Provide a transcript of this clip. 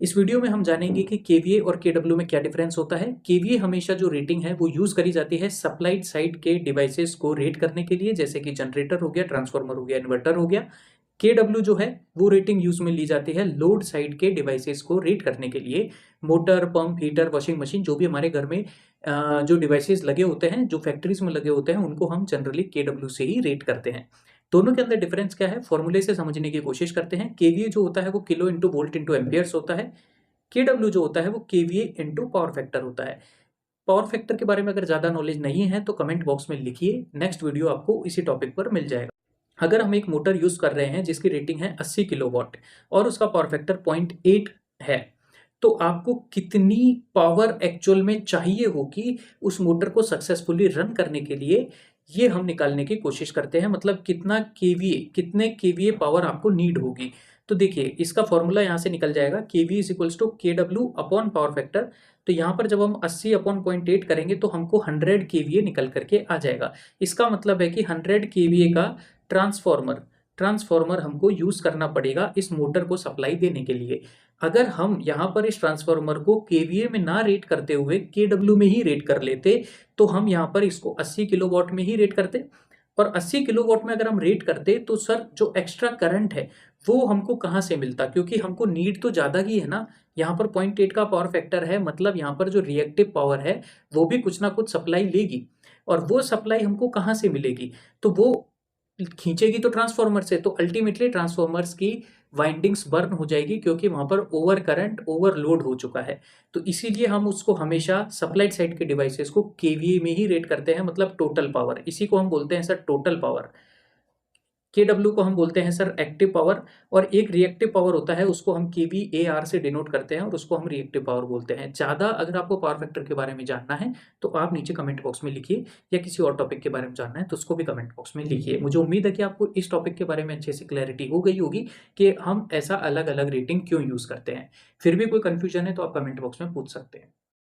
इस वीडियो में हम जानेंगे कि केवीए और केडब्ल्यू में क्या डिफरेंस होता है। केवीए हमेशा जो रेटिंग है वो यूज करी जाती है सप्लाइड साइड के डिवाइसेस को रेट करने के लिए, जैसे कि जनरेटर हो गया, ट्रांसफार्मर हो गया, इन्वर्टर हो गया। केडब्ल्यू जो है वो रेटिंग यूज में ली जाती है लोड साइड के डिवाइसेस को रेट करने के लिए। Motor, pump, heater, washing machine, जो भी हमारे घर में जो डिवाइसेस लगे होते हैं, जो फैक्ट्रीज में लगे होते हैं, उनको हम जनरली केडब्ल्यू से ही रेट करते हैं। दोनों के अंदर डिफरेंस क्या है, फॉर्मूले से समझने की कोशिश करते हैं। केवीए जो होता है वो kilo into volt into amperes होता है। केडब्ल्यू जो होता है वो केवीए इंटू पावर फैक्टर होता है। पावर फैक्टर के बारे में अगर ज़्यादा नॉलेज नहीं है तो कमेंट बॉक्स में लिखिए, नेक्स्ट वीडियो आपको इसी टॉपिक पर मिल जाएगा। अगर हम एक मोटर यूज़ कर रहे हैं जिसकी रेटिंग है 80 किलोवाट और उसका पावर फैक्टर 0.8 है, तो आपको कितनी पावर एक्चुअल में चाहिए होगी उस मोटर को सक्सेसफुली रन करने के लिए, ये हम निकालने की कोशिश करते हैं। मतलब कितने केवीए पावर आपको नीड होगी। तो देखिए, इसका फॉर्मूला यहाँ से निकल जाएगा, केवी इज इक्वल्स टू के डब्ल्यू अपॉन पावर फैक्टर। तो यहाँ पर जब हम 80 अपॉन 0.8 करेंगे तो हमको 100 केवीए निकल करके आ जाएगा। इसका मतलब है कि 100 केवीए का ट्रांसफॉर्मर हमको यूज करना पड़ेगा इस मोटर को सप्लाई देने के लिए। अगर हम यहाँ पर इस ट्रांसफॉर्मर को केवीए में ना रेट करते हुए केडब्ल्यू में ही रेट कर लेते, तो हम यहाँ पर इसको 80 किलोवाट में ही रेट करते। और 80 किलोवाट में अगर हम रेट करते तो सर जो एक्स्ट्रा करंट है वो हमको कहाँ से मिलता, क्योंकि हमको नीड तो ज़्यादा ही है ना। यहाँ पर 0.8 का पावर फैक्टर है, मतलब यहाँ पर जो रिएक्टिव पावर है वो भी कुछ ना कुछ सप्लाई लेगी। और वो सप्लाई हमको कहाँ से मिलेगी, तो वो खींचेगी तो ट्रांसफॉर्मर से। तो अल्टीमेटली ट्रांसफॉर्मर्स की वाइंडिंग्स बर्न हो जाएगी, क्योंकि वहां पर ओवर करंट, ओवरलोड हो चुका है। तो इसीलिए हम उसको हमेशा सप्लाइड साइड के डिवाइसेस को केवीए में ही रेट करते हैं, मतलब टोटल पावर। इसी को हम बोलते हैं सर टोटल पावर। केडब्ल्यू को हम बोलते हैं सर एक्टिव पावर। और एक रिएक्टिव पावर होता है, उसको हम केवीएआर से डिनोट करते हैं और उसको हम रिएक्टिव पावर बोलते हैं। ज़्यादा अगर आपको पावर फैक्टर के बारे में जानना है तो आप नीचे कमेंट बॉक्स में लिखिए, या किसी और टॉपिक के बारे में जानना है तो उसको भी कमेंट बॉक्स में लिखिए। मुझे उम्मीद है कि आपको इस टॉपिक के बारे में अच्छे से क्लैरिटी हो गई होगी कि हम ऐसा अलग अलग रेटिंग क्यों यूज़ करते हैं। फिर भी कोई कन्फ्यूजन है तो आप कमेंट बॉक्स में पूछ सकते हैं।